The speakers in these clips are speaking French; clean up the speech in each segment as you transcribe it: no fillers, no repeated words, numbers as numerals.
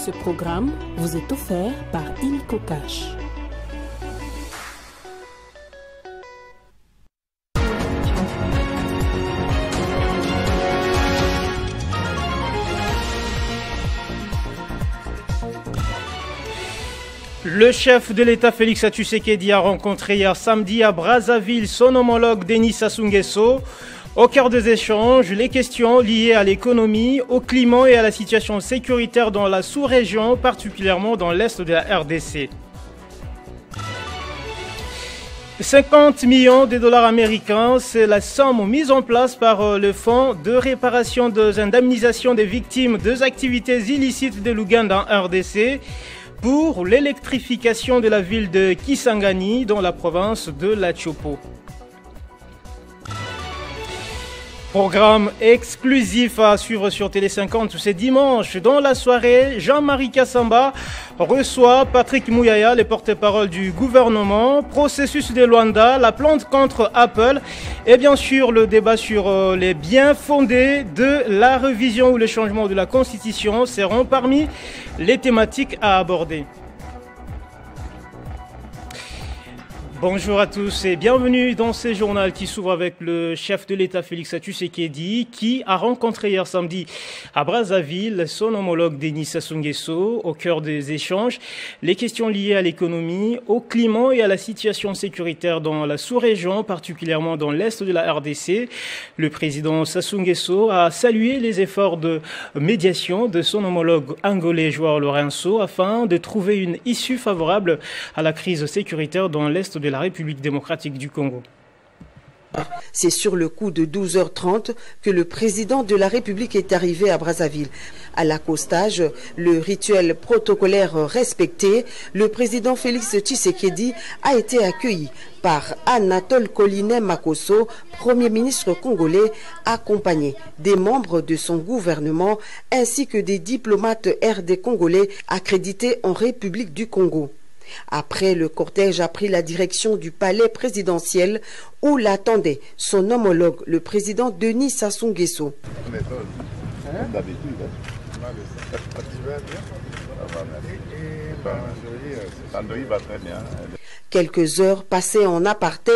Ce programme vous est offert par Illico Cash. Le chef de l'État Félix Tshisekedi a rencontré hier samedi à Brazzaville son homologue Denis Sassou Nguesso. Au cœur des échanges, les questions liées à l'économie, au climat et à la situation sécuritaire dans la sous-région, particulièrement dans l'est de la RDC. 50 millions de dollars américains, c'est la somme mise en place par le Fonds de réparation des indemnisations des victimes des activités illicites de l'Ouganda en RDC pour l'électrification de la ville de Kisangani dans la province de la Tchopo. Programme exclusif à suivre sur Télé 50 ce dimanche. Dans la soirée, Jean-Marie Kassamba reçoit Patrick Mouyaya, le porte-parole du gouvernement, processus de Luanda, la plainte contre Apple et bien sûr le débat sur les biens fondés de la révision ou le changement de la Constitution seront parmi les thématiques à aborder. Bonjour à tous et bienvenue dans ce journal qui s'ouvre avec le chef de l'État Félix Tshisekedi qui a rencontré hier samedi à Brazzaville son homologue Denis Sassou Nguesso. Au cœur des échanges, les questions liées à l'économie, au climat et à la situation sécuritaire dans la sous-région, particulièrement dans l'est de la RDC. Le président Sassou Nguesso a salué les efforts de médiation de son homologue angolais João Lourenço afin de trouver une issue favorable à la crise sécuritaire dans l'est de la République démocratique du Congo. C'est sur le coup de 12h30 que le président de la République est arrivé à Brazzaville. À l'accostage, le rituel protocolaire respecté, le président Félix Tshisekedi a été accueilli par Anatole Colinet Makosso, Premier ministre congolais, accompagné des membres de son gouvernement ainsi que des diplomates RD congolais accrédités en République du Congo. Après, le cortège a pris la direction du palais présidentiel où l'attendait son homologue, le président Denis Sassou Nguesso. Quelques heures passées en aparté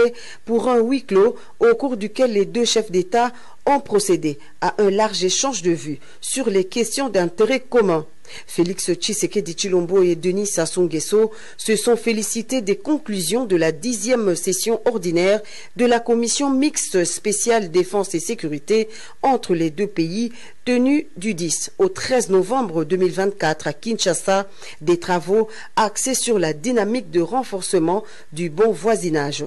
pour un huis clos au cours duquel les deux chefs d'État ont procédé à un large échange de vues sur les questions d'intérêt commun. Félix Tshisekedi Tshilombo et Denis Sassou Nguesso se sont félicités des conclusions de la 10e session ordinaire de la commission mixte spéciale défense et sécurité entre les deux pays tenue du 10 au 13 novembre 2024 à Kinshasa, des travaux axés sur la dynamique de renforcement du bon voisinage.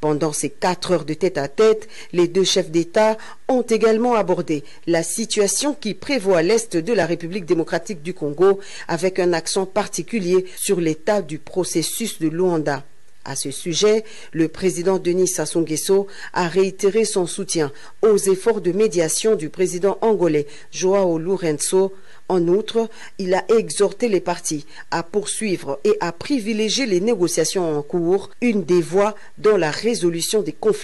Pendant ces 4 heures de tête-à-tête, les deux chefs d'État ont également abordé la situation qui prévaut à l'est de la République démocratique du Congo, avec un accent particulier sur l'état du processus de Luanda. À ce sujet, le président Denis Sassou Nguesso a réitéré son soutien aux efforts de médiation du président angolais João Lourenço. En outre, il a exhorté les parties à poursuivre et à privilégier les négociations en cours, une des voies dans la résolution des conflits.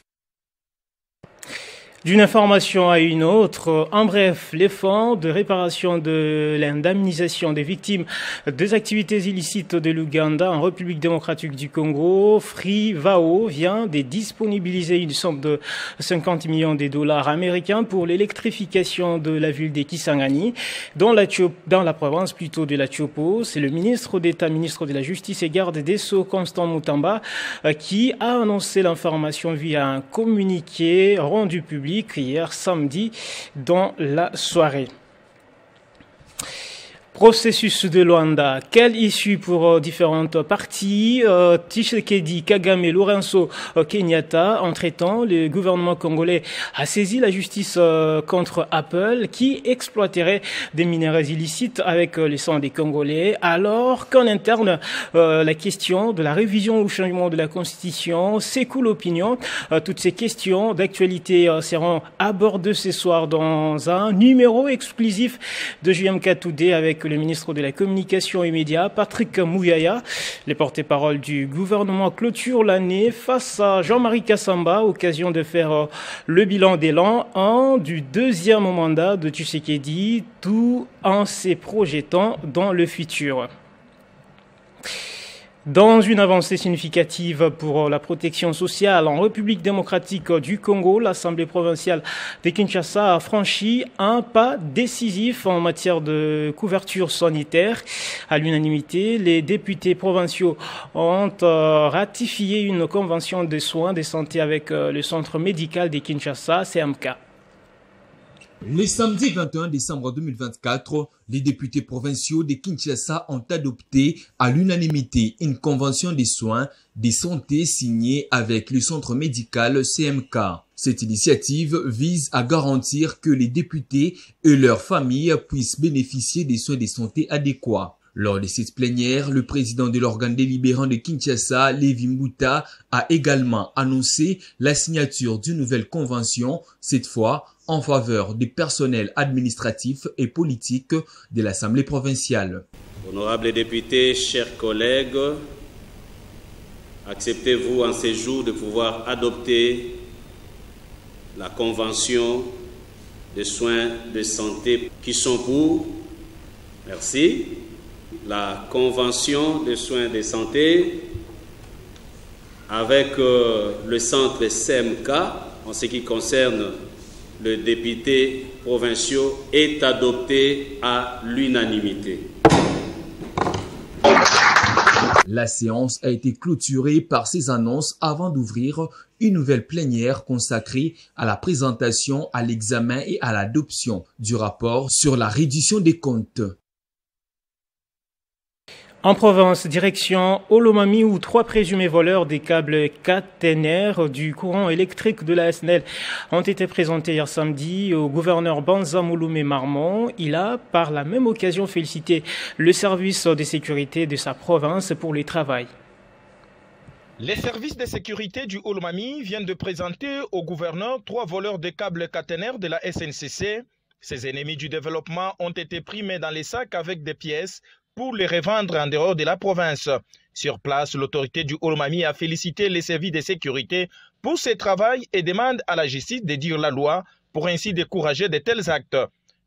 D'une information à une autre, en bref, les fonds de réparation de l'indemnisation des victimes des activités illicites de l'Ouganda en République démocratique du Congo, FRIVAO, vient de disponibiliser une somme de 50 millions de dollars américains pour l'électrification de la ville de Kisangani, dans la province plutôt de la Tchopo. C'est le ministre d'État, ministre de la Justice et garde des Sceaux, Constant Mutamba, qui a annoncé l'information via un communiqué rendu public hier samedi dans la soirée. Processus de Luanda, quelle issue pour différentes parties? Tshisekedi, Kagame, Lourenço, Kenyatta. Entre-temps, le gouvernement congolais a saisi la justice contre Apple qui exploiterait des minerais illicites avec le sang des Congolais, alors qu'en interne, la question de la révision ou changement de la Constitution s'écoule l'opinion. Toutes ces questions d'actualité seront abordées ce soir dans un numéro exclusif de JMK Today avec le ministre de la Communication et Médias, Patrick Mouyaya. Les porte-parole du gouvernement clôturent l'année face à Jean-Marie Kassamba, occasion de faire le bilan d'élan 1 du deuxième mandat de Tshisekedi, tout en se projetant dans le futur. Dans une avancée significative pour la protection sociale en République démocratique du Congo, l'Assemblée provinciale de Kinshasa a franchi un pas décisif en matière de couverture sanitaire. À l'unanimité, les députés provinciaux ont ratifié une convention de soins de santé avec le centre médical de Kinshasa, CMK. Le samedi 21 décembre 2024, les députés provinciaux de Kinshasa ont adopté à l'unanimité une convention de soins de santé signée avec le centre médical CMK. Cette initiative vise à garantir que les députés et leurs familles puissent bénéficier des soins de santé adéquats. Lors de cette plénière, le président de l'organe délibérant de Kinshasa, Lévi Mbouta, a également annoncé la signature d'une nouvelle convention, cette fois en faveur du personnel administratif et politique de l'Assemblée provinciale. Honorables députés, chers collègues, acceptez-vous en ces jours de pouvoir adopter la convention de soins de santé qui sont pour, merci, la convention de soins de santé avec le centre CMK en ce qui concerne le député provinciaux est adopté à l'unanimité. La séance a été clôturée par ces annonces avant d'ouvrir une nouvelle plénière consacrée à la présentation, à l'examen et à l'adoption du rapport sur la reddition des comptes. En Provence, direction Olomami, où 3 présumés voleurs des câbles caténaires du courant électrique de la SNEL ont été présentés hier samedi au gouverneur Banza Mouloumé Marmon. Il a, par la même occasion, félicité le service de sécurité de sa province pour le travail. Les services de sécurité du Olomami viennent de présenter au gouverneur 3 voleurs de câbles caténaires de la SNCC. Ces ennemis du développement ont été pris main dans les sacs avec des pièces pour les revendre en dehors de la province. Sur place, l'autorité du Olomami a félicité les services de sécurité pour ce travail et demande à la justice de dire la loi pour ainsi décourager de tels actes.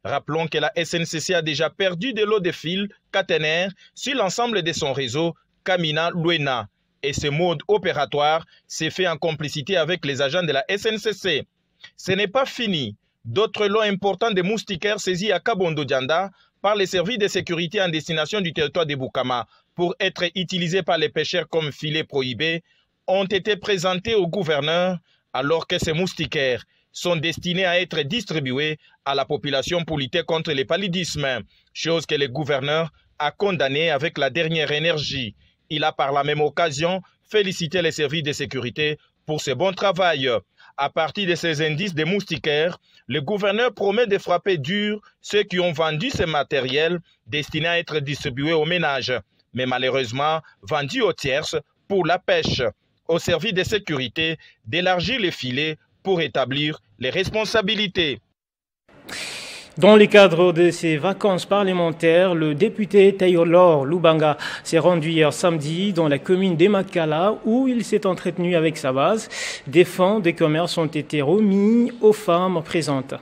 Rappelons que la SNCC a déjà perdu de l'eau de fil caténaire sur l'ensemble de son réseau Kamina-Luena. Et ce mode opératoire s'est fait en complicité avec les agents de la SNCC. Ce n'est pas fini. D'autres lots importants de moustiquaires saisis à Kabondo-Dianda par les services de sécurité en destination du territoire de Boukama pour être utilisés par les pêcheurs comme filets prohibés ont été présentés au gouverneur alors que ces moustiquaires sont destinés à être distribués à la population pour lutter contre le paludisme, chose que le gouverneur a condamnée avec la dernière énergie. Il a par la même occasion félicité les services de sécurité pour ce bon travail. À partir de ces indices des moustiquaires, le gouverneur promet de frapper dur ceux qui ont vendu ce matériel destiné à être distribué aux ménages, mais malheureusement vendu aux tierces pour la pêche. Au service de sécurité d'élargir les filets pour établir les responsabilités. Dans le cadre de ses vacances parlementaires, le député Taylor Lubanga s'est rendu hier samedi dans la commune d'Emakala où il s'est entretenu avec sa base. Des fonds de commerce ont été remis aux femmes présentes.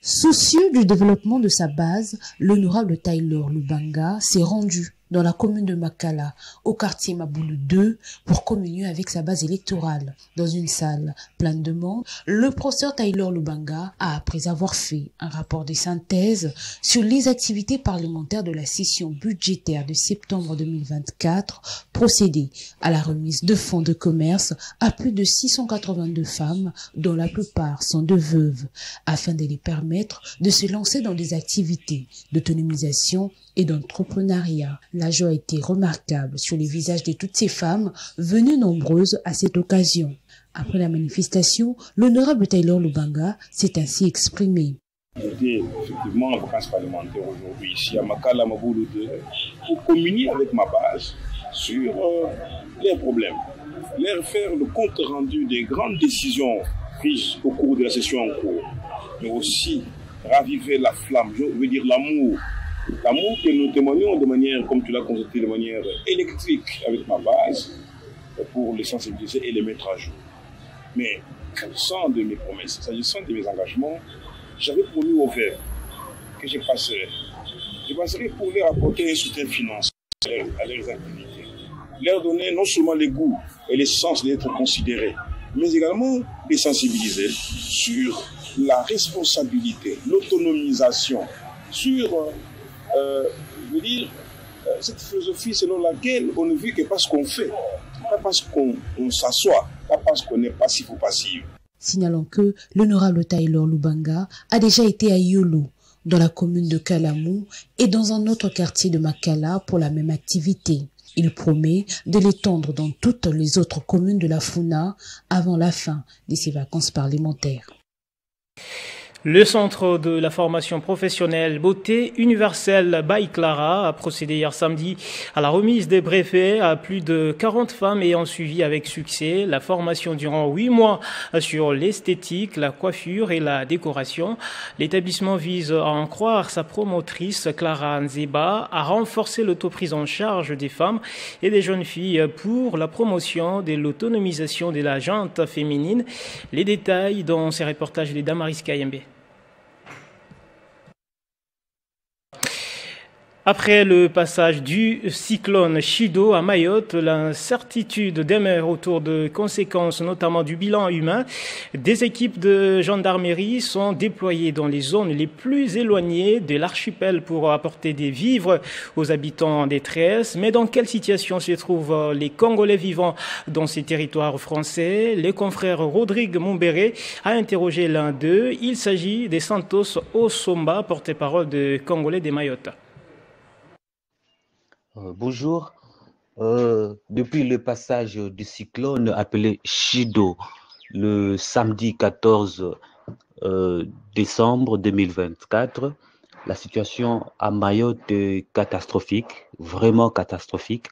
Soucieux du développement de sa base, l'honorable Taylor Lubanga s'est rendu dans la commune de Makala, au quartier Maboulou 2, pour communier avec sa base électorale. Dans une salle pleine de monde, le professeur Taylor Lubanga a, après avoir fait un rapport de synthèse sur les activités parlementaires de la session budgétaire de septembre 2024, procédé à la remise de fonds de commerce à plus de 682 femmes, dont la plupart sont de veuves, afin de les permettre de se lancer dans des activités d'autonomisation et d'entrepreneuriat. La joie a été remarquable sur les visages de toutes ces femmes venues nombreuses à cette occasion. Après la manifestation, l'honorable Taylor Lubanga s'est ainsi exprimé. J'étais effectivement en vacances parlementaires aujourd'hui ici à Makala Maboulou 2 pour communier avec ma base sur les problèmes leur faire le compte rendu des grandes décisions prises au cours de la session en cours, mais aussi raviver la flamme, je veux dire l'amour. L'amour que nous témoignons de manière, comme tu l'as constaté, de manière électrique avec ma base, pour les sensibiliser et les mettre à jour. Mais s'agissant de mes promesses, s'agissant de mes engagements, j'avais promis aux Verts que je passerai. Je passerai pour leur apporter un soutien financier à leurs activités. Leur donner non seulement le goût et le sens d'être considérés, mais également les sensibiliser sur la responsabilité, l'autonomisation, sur cette philosophie selon laquelle on ne vit que parce qu'on fait, pas parce qu'on s'assoit, pas parce qu'on est passif ou passif. Signalons que l'honorable Taylor Lubanga a déjà été à Yolo, dans la commune de Kalamou, et dans un autre quartier de Makala pour la même activité. Il promet de l'étendre dans toutes les autres communes de la Funa avant la fin de ses vacances parlementaires. Le centre de la formation professionnelle Beauté Universelle Baïklara a procédé hier samedi à la remise des brevets à plus de 40 femmes ayant suivi avec succès la formation durant 8 mois sur l'esthétique, la coiffure et la décoration. L'établissement vise à en croire sa promotrice Clara Nzeba à renforcer l'autoprise en charge des femmes et des jeunes filles pour la promotion de l'autonomisation de la gente féminine. Les détails dans ces reportages de Damaris Kayembe. Après le passage du cyclone Chido à Mayotte, l'incertitude demeure autour de conséquences, notamment du bilan humain. Des équipes de gendarmerie sont déployées dans les zones les plus éloignées de l'archipel pour apporter des vivres aux habitants en détresse. Mais dans quelle situation se trouvent les Congolais vivant dans ces territoires français? Les confrères Rodrigue Mumbere a interrogé l'un d'eux. Il s'agit de Santos Osomba, porte-parole de Congolais de Mayotte. Bonjour. Depuis le passage du cyclone appelé Chido le samedi 14 décembre 2024, la situation à Mayotte est catastrophique, vraiment catastrophique,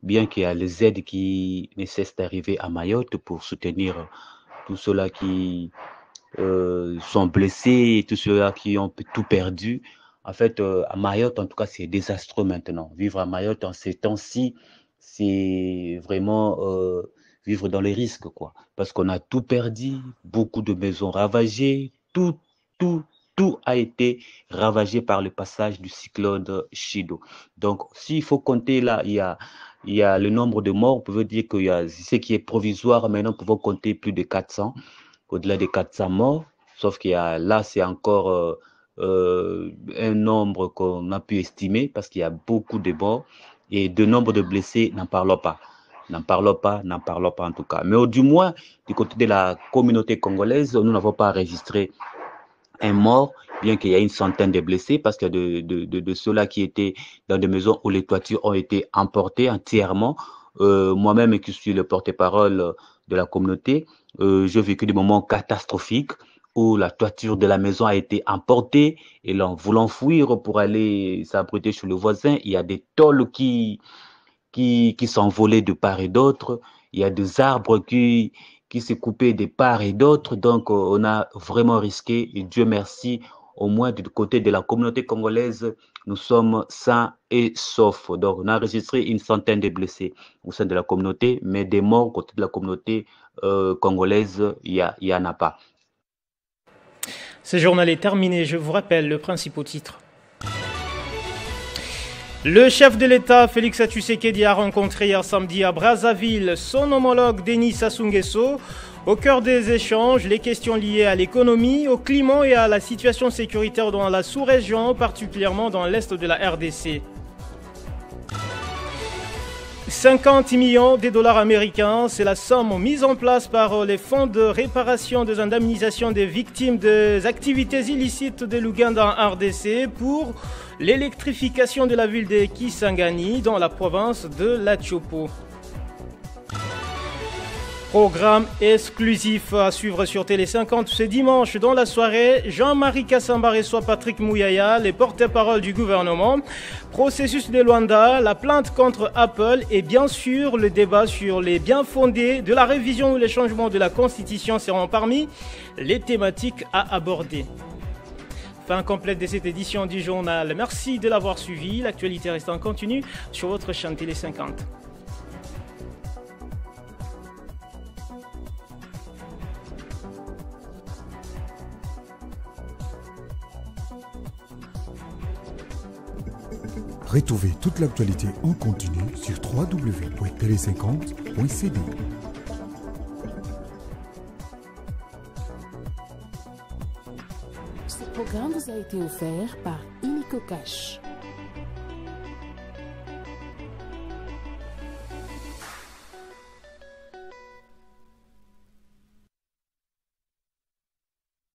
bien qu'il y a les aides qui ne cessent d'arriver à Mayotte pour soutenir tous ceux-là qui sont blessés, tous ceux-là qui ont tout perdu. En fait, à Mayotte, en tout cas, c'est désastreux maintenant. Vivre à Mayotte en ces temps-ci, c'est vraiment vivre dans les risques, quoi. Parce qu'on a tout perdu, beaucoup de maisons ravagées, tout a été ravagé par le passage du cyclone Chido. Donc, s'il faut compter là, il y a le nombre de morts. On peut dire qu'il y a ce qui est provisoire. Maintenant, nous pouvons compter plus de 400, au-delà de 400 morts. Sauf qu'il y a là, c'est encore un nombre qu'on a pu estimer parce qu'il y a beaucoup de morts et de nombre de blessés, n'en parlons pas en tout cas. Mais du moins, du côté de la communauté congolaise, nous n'avons pas enregistré un mort, bien qu'il y ait une centaine de blessés parce que de ceux-là qui étaient dans des maisons où les toitures ont été emportées entièrement. Moi-même qui suis le porte-parole de la communauté, j'ai vécu des moments catastrophiques où la toiture de la maison a été emportée et l'on voulant fuir pour aller s'abriter chez le voisin, il y a des tôles qui s'envolaient de part et d'autre, il y a des arbres qui se coupaient de part et d'autre, donc on a vraiment risqué et Dieu merci, au moins du côté de la communauté congolaise, nous sommes sains et saufs. Donc on a enregistré une centaine de blessés au sein de la communauté, mais des morts au côté de la communauté congolaise, il y en a pas. Ce journal est terminé. Je vous rappelle le principal titre. Le chef de l'État, Félix Tshisekedi, a rencontré hier samedi à Brazzaville son homologue Denis Sassou Nguesso. Au cœur des échanges, les questions liées à l'économie, au climat et à la situation sécuritaire dans la sous-région, particulièrement dans l'est de la RDC. 50 millions de dollars américains, c'est la somme mise en place par les fonds de réparation des indemnisations des victimes des activités illicites de l'Ouganda en RDC pour l'électrification de la ville de Kisangani dans la province de l'Atchopo. Programme exclusif à suivre sur Télé 50 ce dimanche dans la soirée. Jean-Marie Kassamba reçoit Patrick Mouyaya, les porte-parole du gouvernement. Processus de Luanda, la plainte contre Apple et bien sûr le débat sur les biens fondés de la révision ou les changements de la Constitution seront parmi les thématiques à aborder. Fin complète de cette édition du journal. Merci de l'avoir suivi. L'actualité reste en continu sur votre chaîne Télé 50. Retrouvez toute l'actualité en continu sur www.tele50.cd. Ce programme vous a été offert par Illico Cash.